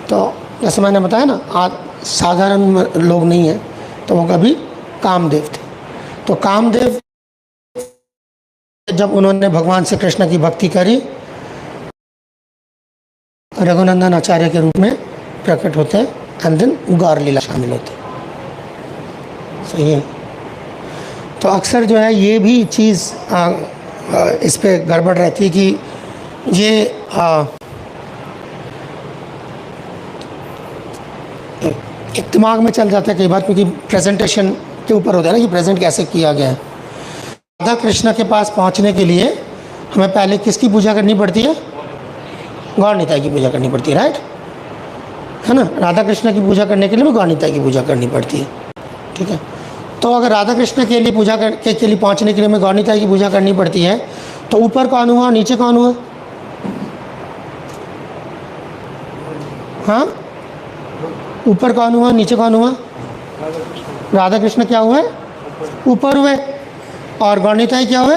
तो जैसे मैंने बताया ना, आज साधारण लोग नहीं हैं, तो वो कभी कामदेव थे। तो कामदेव जब उन्होंने भगवान श्री कृष्ण की भक्ति करी, रघुनंदन आचार्य के रूप में प्रकट होते हैं, एंड देन गौर लीला शामिल होती है। सही है। तो अक्सर जो है ये भी चीज़ इस पे गड़बड़ रहती है कि ये एक दिमाग में चल जाता है कई बार, क्योंकि प्रेजेंटेशन के ऊपर होता है ना कि प्रेजेंट कैसे किया गया है। राधा कृष्ण के पास पहुंचने के लिए हमें पहले किसकी पूजा करनी पड़ती है? गौर निताई की पूजा करनी पड़ती है, राइट, है ना। राधा कृष्ण की पूजा करने के लिए भी गौर निताई की पूजा करनी पड़ती है। ठीक है। तो अगर राधा कृष्ण के लिए पूजा के लिए पहुंचने के लिए हमें गौर निताई की पूजा करनी पड़ती है, तो ऊपर कौन हुआ, नीचे कौन हुआ? हाँ, ऊपर कौन हुआ, नीचे कौन हुआ? राधा कृष्ण क्या हुए? ऊपर हुए। और गौर निताई क्या हुए?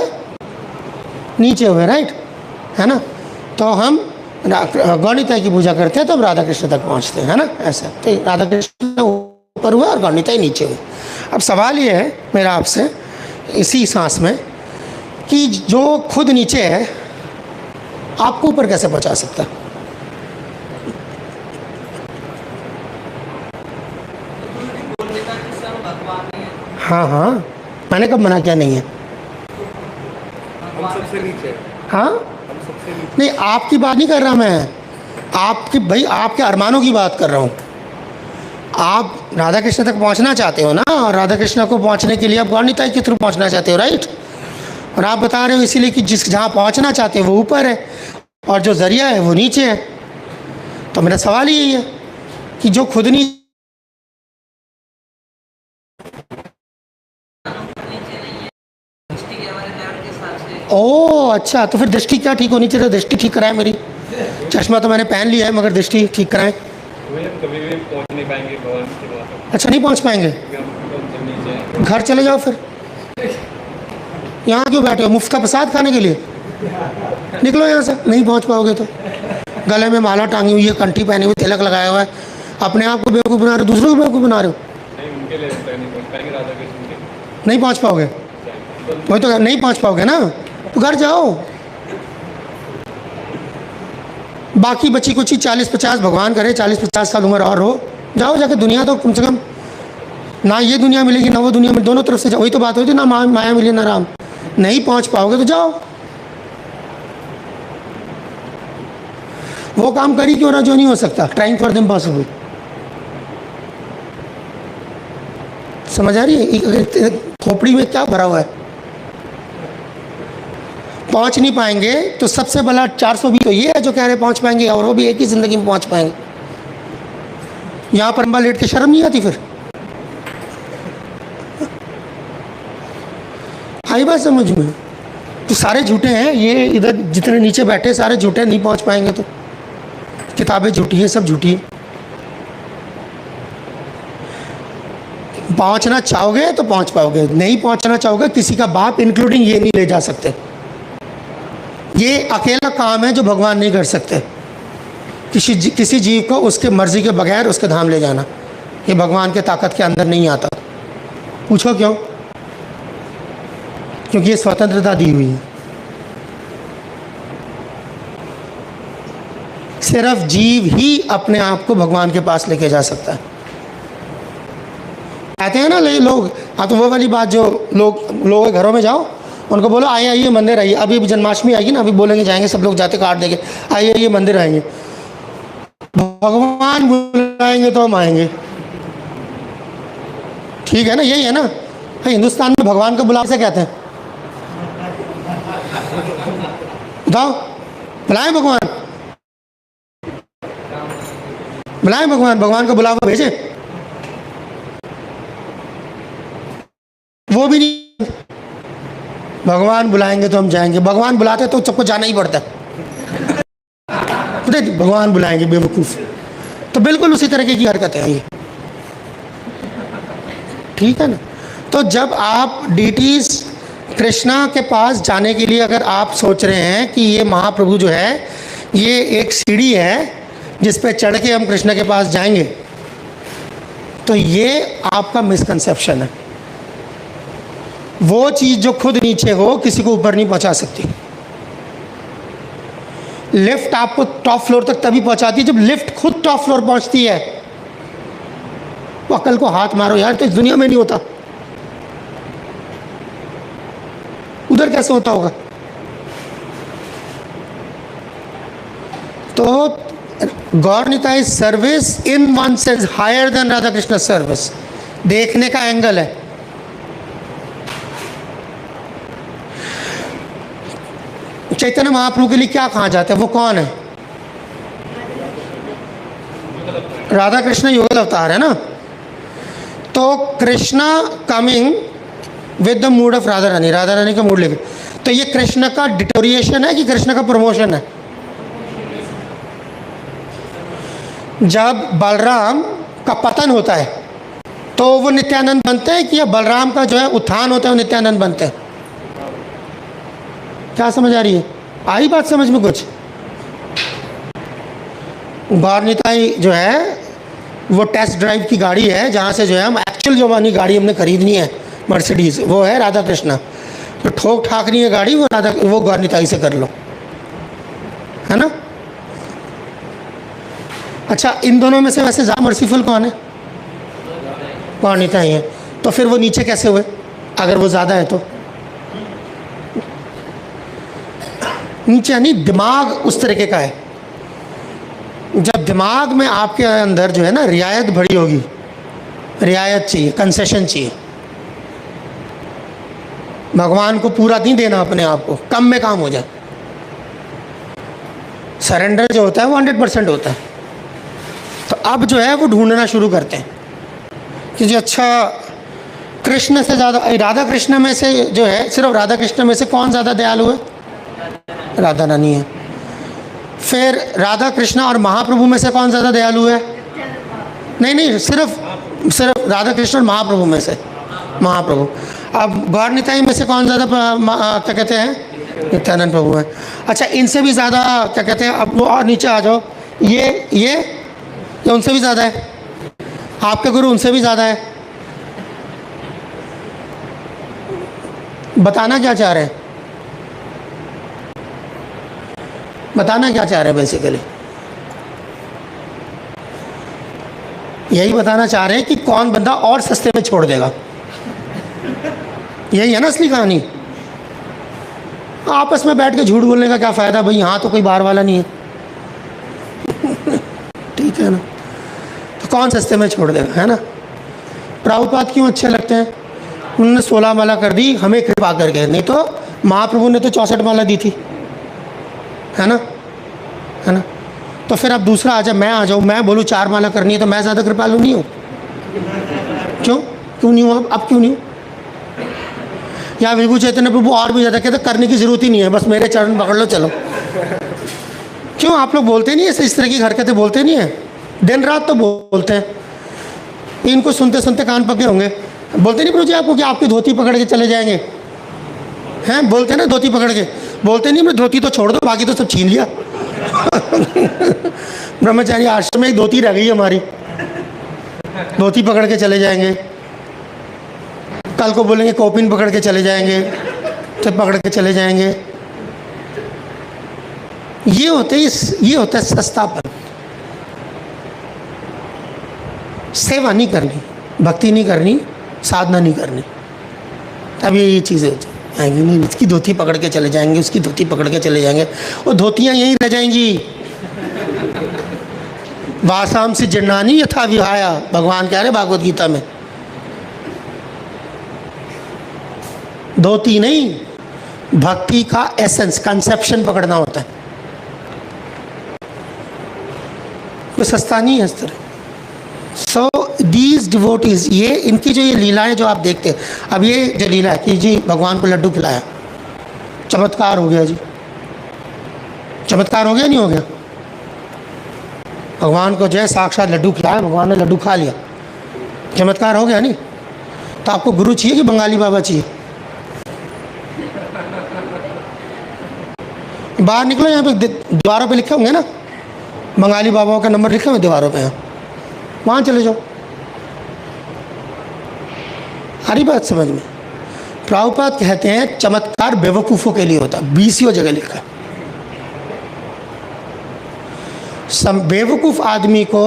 नीचे हुए, राइट, है ना। तो हम गौणिताई की पूजा करते हैं तो हम राधा कृष्ण तक पहुंचते हैं, है ना, ऐसा। तो राधा कृष्ण ऊपर हुआ और गौणिताई नीचे हुई। अब सवाल ये है मेरा आपसे इसी सांस में कि जो खुद नीचे है आपको ऊपर कैसे पहुंचा सकता है? हाँ हाँ, मैंने कब मना किया नहीं है? हम सबसे नीचे। हाँ, नहीं आपकी बात नहीं कर रहा मैं, आपकी भाई आपके अरमानों की बात कर रहा हूँ। आप राधा कृष्ण तक पहुँचना चाहते हो ना, और राधा कृष्ण को पहुँचने के लिए आप गौरनीताई के थ्रू पहुँचना चाहते हो, राइट। और आप बता रहे हो इसीलिए कि जिस जहाँ पहुँचना चाहते हो वो ऊपर है और जो ज़रिया है वो नीचे है। तो मेरा सवाल ही यही है कि जो खुद नहीं, ओह अच्छा, तो फिर दृष्टि क्या ठीक होनी चाहिए? दृष्टि ठीक कराएं मेरी। चश्मा तो मैंने पहन लिया है मगर दृष्टि ठीक कराएं। कभी भी पहुंच नहीं पाएंगे भगवान के पास। अच्छा, नहीं पहुंच पाएंगे? घर चले जाओ फिर, यहाँ क्यों बैठे हो? मुफ्त का प्रसाद खाने के लिए? निकलो यहाँ से, नहीं पहुँच पाओगे तो। गले में माला टांगी हुई है, कंठी पहनी हुई, तिलक लगाया हुआ है, अपने आप को बेवकूफ़ बना रहे हो, दूसरों को बेवकूफ़ बना रहे हो। नहीं पहुँच पाओगे? वही तो, नहीं पहुँच पाओगे ना, तो घर जाओ। बाकी बची कुछ 40-50, भगवान करे 40-50 साल उम्र और हो, जाओ जाके दुनिया तो कम से कम, ना ये दुनिया मिलेगी ना वो दुनिया मिलेगी, दोनों तरफ से जाओ। वही तो बात होती है ना, माया मिले ना राम। नहीं पहुंच पाओगे तो जाओ। वो काम करी क्यों ना जो नहीं हो सकता, ट्राइंग फॉर द इम्पॉसिबल। समझ आ रही है खोपड़ी में क्या भरा हुआ है? पहुंच नहीं पाएंगे तो सबसे बड़ा 420 तो ये है जो कह रहे पहुंच पाएंगे, और वो भी एक ही जिंदगी में पहुंच पाएंगे। यहां पर अम्बा लेट के शर्म नहीं आती फिर? आई बात समझ में? तो सारे झूठे हैं ये, इधर जितने नीचे बैठे सारे झूठे, नहीं पहुंच पाएंगे तो। किताबें झूठी है, सब झूठी है। पहुंचना चाहोगे तो पहुंच पाओगे, नहीं पहुंचना चाहोगे किसी का बाप इंक्लूडिंग ये नहीं ले जा सकते। ये अकेला काम है जो भगवान नहीं कर सकते। किसी जीव को उसके मर्जी के बगैर उसके धाम ले जाना, ये भगवान के ताकत के अंदर नहीं आता। पूछो क्यों? क्योंकि ये स्वतंत्रता दी हुई है। सिर्फ जीव ही अपने आप को भगवान के पास लेके जा सकता है। कहते हैं ना लोग, हाँ, तो वो वाली बात जो लोग घरों में जाओ, उनको बोलो आइए आइए मंदिर आइए, अभी जन्माष्टमी आएगी ना, अभी बोलेंगे जाएंगे, सब लोग जाते काट देंगे, आइए आइए मंदिर आएंगे। भगवान बुलाएंगे तो हम आएंगे, ठीक है ना, यही है ना। हिंदुस्तान में भगवान को बुलाने से कहते हैं, बताओ, बुलाएं भगवान, बुलाएं भगवान, भगवान को बुलावा भेजे, वो भी नहीं। भगवान बुलाएंगे तो हम जाएंगे, भगवान बुलाते तो सबको जाना ही पड़ता है। भगवान बुलाएंगे बेवकूफ़, तो बिल्कुल उसी तरीके की हरकत है ये, ठीक है ना। तो जब आप डीटीज कृष्णा के पास जाने के लिए अगर आप सोच रहे हैं कि ये महाप्रभु जो है ये एक सीढ़ी है जिस पे चढ़ के हम कृष्ण के पास जाएंगे, तो ये आपका मिसकंसेप्शन है। वो चीज़ जो खुद नीचे हो किसी को ऊपर नहीं पहुंचा सकती। लिफ्ट आपको टॉप फ्लोर तक तभी पहुंचाती है जब लिफ्ट खुद टॉप फ्लोर पहुंचती है। वो अकल को हाथ मारो यार, तो इस दुनिया में नहीं होता, उधर कैसे होता होगा? तो Gaurnitai service in one sense higher than Radha Krishna service, देखने का एंगल है। चैतन्य महाप्रभु के लिए क्या कहा जाता है? वो कौन है? राधा कृष्ण युगल अवतार है ना। तो Krishna coming with the mood of Radha Rani, Radha Rani का मूड लेके, तो ये कृष्ण का डिटोरिएशन है कि कृष्ण का प्रमोशन है? जब बलराम का पतन होता है तो वो नित्यानंद बनते हैं कि या बलराम का जो है उत्थान होता है वो नित्यानंद बनते हैं? क्या समझ आ रही है? आई बात समझ में कुछ? गौरनिताई जो है वो टेस्ट ड्राइव की गाड़ी है, जहाँ से जो है हम एक्चुअल जो वाली गाड़ी हमने खरीदनी है मर्सिडीज, वो है राधा कृष्णा। तो ठोक ठाकनी है गाड़ी, वो गौरनिताई से कर लो, है ना? अच्छा, इन दोनों में से वैसे ज़्यादा मर्सीफुल कौन है? गौरनिताई है। तो फिर वो नीचे कैसे हुए अगर वो ज़्यादा है तो? नीचे यानी दिमाग उस तरीके का है। जब दिमाग में आपके अंदर जो है ना रियायत भरी होगी, रियायत चाहिए, कंसेशन चाहिए, भगवान को पूरा नहीं देना अपने आप को, कम में काम हो जाए। सरेंडर जो होता है वो 100% होता है। तो अब जो है वो ढूंढना शुरू करते हैं कि जो अच्छा कृष्ण से ज़्यादा, राधा कृष्ण में से जो है, सिर्फ राधा कृष्ण में से कौन ज़्यादा दयालु है? राधा रानी है। फिर राधा कृष्ण और महाप्रभु में से कौन ज़्यादा दयालु है? नहीं, सिर्फ राधा कृष्ण और महाप्रभु में से महाप्रभु। अब गौरनिताई में से कौन ज़्यादा क्या कहते हैं? नित्यानंद प्रभु है। अच्छा, इनसे भी ज़्यादा क्या कहते हैं? अब वो और नीचे आ जाओ, ये उनसे भी ज़्यादा है, आपके गुरु उनसे भी ज़्यादा है। बताना क्या चाह रहे हैं? बताना क्या चाह रहे हैं बेसिकली? यही बताना चाह रहे हैं कि कौन बंदा और सस्ते में छोड़ देगा। यही है ना असली कहानी। आपस में बैठ के झूठ बोलने का क्या फ़ायदा भाई, यहाँ तो कोई बाहर वाला नहीं है। ठीक है ना? तो कौन सस्ते में छोड़ देगा, है ना? प्रभुपाद क्यों अच्छे लगते हैं? उन्होंने 16 माला कर दी हमें कृपा करके, नहीं तो महाप्रभु ने तो 64 माला दी थी, है ना? है ना? तो फिर अब दूसरा आ जाए, मैं आ जाऊँ, मैं बोलूँ 4 माला करनी है, तो मैं ज़्यादा कृपालु नहीं हूँ? क्यों नहीं हूँ? अब क्यों नहीं हूँ? या विभू चैतन्य प्रभु और भी ज़्यादा कहते करने की ज़रूरत ही नहीं है, बस मेरे चरण पकड़ लो चलो। क्यों आप लोग बोलते नहीं है इस तरह की हरकतें? बोलते नहीं है? दिन रात तो बोलते हैं। इनको सुनते सुनते कान पके होंगे। बोलते नहीं प्रभु जी आपको कि आपकी धोती पकड़ के चले जाएंगे? हैं, बोलते हैं ना धोती पकड़ के? बोलते नहीं मैं धोती तो छोड़ दो, बाकी तो सब छीन लिया। ब्रह्मचारी आश्रम में एक धोती रह गई हमारी, धोती पकड़ के चले जाएंगे। कल को बोलेंगे कॉपिन पकड़ के चले जाएंगे, तो पकड़ के चले जाएंगे। ये होता है सस्तापन। सेवा नहीं करनी, भक्ति नहीं करनी, साधना नहीं करनी, तब ये चीज़ें आएंगी नहीं। इसकी धोती पकड़ के चले जाएंगे, उसकी धोती पकड़ के चले जाएंगे, वो धोतियाँ यहीं रह जाएंगी। वासाम से जन्नानी यथा विहाया, भगवान कह रहे भागवत गीता में। धोती नहीं, भक्ति का एसेंस, कंसेप्शन पकड़ना होता है। कोई सस्ता नहीं है इस तरह। सो दीज डिवोटीज, ये इनकी जो ये लीलाएं जो आप देखते हैं, अब ये जो लीला है कि जी भगवान को लड्डू खिलाया, चमत्कार हो गया जी, चमत्कार हो गया नहीं हो गया? भगवान को जो है साक्षात लड्डू खिलाया, भगवान ने लड्डू खा लिया, चमत्कार हो गया नहीं? तो आपको गुरु चाहिए कि बंगाली बाबा चाहिए? बाहर निकलो, यहाँ पे दीवारों पे लिखे होंगे ना बंगाली बाबाओं का नंबर लिखे हुए दीवारों पे, यहाँ वहाँ चले जाओ। हरी बात समझ में? प्रभुपाद कहते हैं चमत्कार बेवकूफ़ों के लिए होता है, 20 जगह लिखा है। बेवकूफ़ आदमी को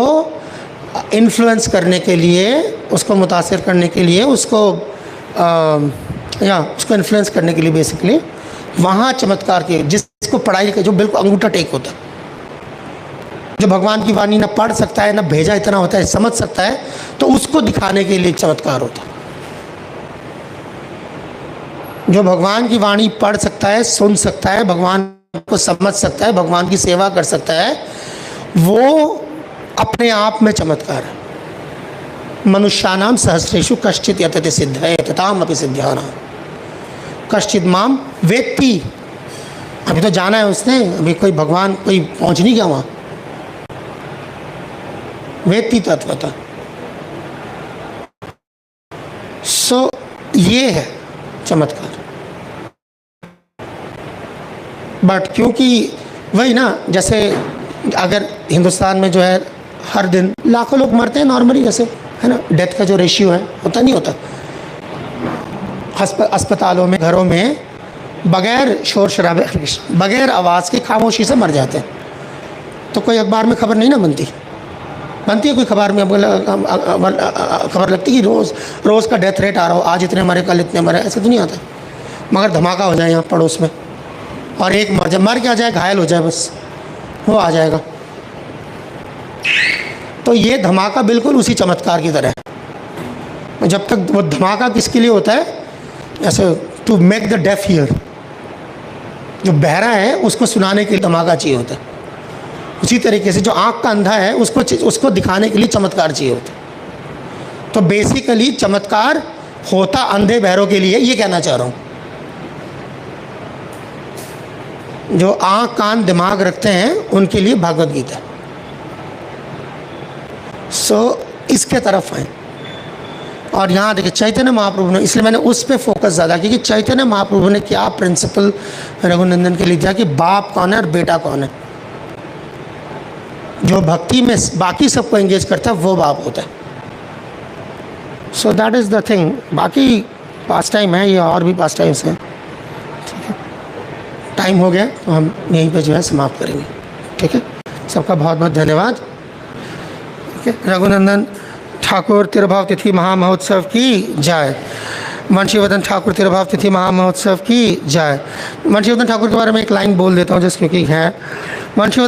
इन्फ्लुएंस करने के लिए, उसको मुतासिर करने के लिए, उसको इन्फ्लुएंस करने के लिए बेसिकली वहाँ चमत्कार किए। जिसको पढ़ाई के जो बिल्कुल अंगूठा टेक होता है, जो भगवान की वाणी ना पढ़ सकता है, ना भेजा इतना होता है, समझ सकता है, तो उसको दिखाने के लिए चमत्कार होता है। जो भगवान की वाणी पढ़ सकता है, सुन सकता है, भगवान को समझ सकता है, भगवान की सेवा कर सकता है, वो अपने आप में चमत्कार है। मनुष्यानाम सहस्रेषु कश्चित् यतते सिद्धये तताम अपि सिद्ध्यानाम कश्चित् माम वेत्ति। अभी तो जाना है उसने, अभी कोई भगवान कोई पहुंच नहीं गया वहाँ। वेत्ति तत्वतः। सो ये है चमत्कार। बट क्योंकि वही ना, जैसे अगर हिंदुस्तान में जो है हर दिन लाखों लोग मरते हैं नॉर्मली, जैसे है ना, डेथ का जो रेशियो है होता नहीं होता, अस्पतालों में, घरों में बगैर शोर शराबे, बगैर आवाज़ की खामोशी से मर जाते हैं। तो कोई अखबार में खबर नहीं ना बनती है कोई खबर में खबर लगती कि रोज़ का डेथ रेट आ रहा हो, आज इतने मरे कल इतने मरे, ऐसे तो नहीं आता। मगर धमाका हो जाए यहाँ पड़ोस में और एक मर क्या जाए, घायल हो जाए, बस वो आ जाएगा। तो ये धमाका बिल्कुल उसी चमत्कार की तरह है। जब तक वो धमाका किसके लिए होता है, ऐसे to make the deaf hear, जो बहरा है उसको सुनाने के लिए धमाका चाहिए होता है। उसी तरीके से जो आँख का अंधा है उसको दिखाने के लिए चमत्कार चाहिए होता है। तो बेसिकली चमत्कार होता अंधे बहरों के लिए, ये कहना चाह रहा हूँ। जो आँख कान दिमाग रखते हैं उनके लिए भागवत गीता। सो इसके तरफ आए। और यहाँ देखिए चैतन्य महाप्रभु ने, इसलिए मैंने उस पर फोकस ज़्यादा किया कि चैतन्य महाप्रभु ने क्या प्रिंसिपल रघुनंदन के लिए दिया कि बाप कौन है और बेटा कौन है। जो भक्ति में बाकी सबको एंगेज करता है वो बाप होता है। So that is the thing. बाकी पास टाइम है ये, और भी पास टाइम्स हैं। ठीक है, टाइम हो गया तो हम यहीं पे जो है समाप्त करेंगे। ठीक है, सबका बहुत बहुत धन्यवाद। ठीक है, रघुनंदन ठाकुर तिरुभाव तिथि महामहोत्सव की जय। वंशीवर्धन ठाकुर तिरुभाव तिथि महामहोत्सव की जय। वंशीवर्धन ठाकुर के बारे में एक लाइन बोल देता हूँ, जस्ट क्योंकि है वंशीवर्धन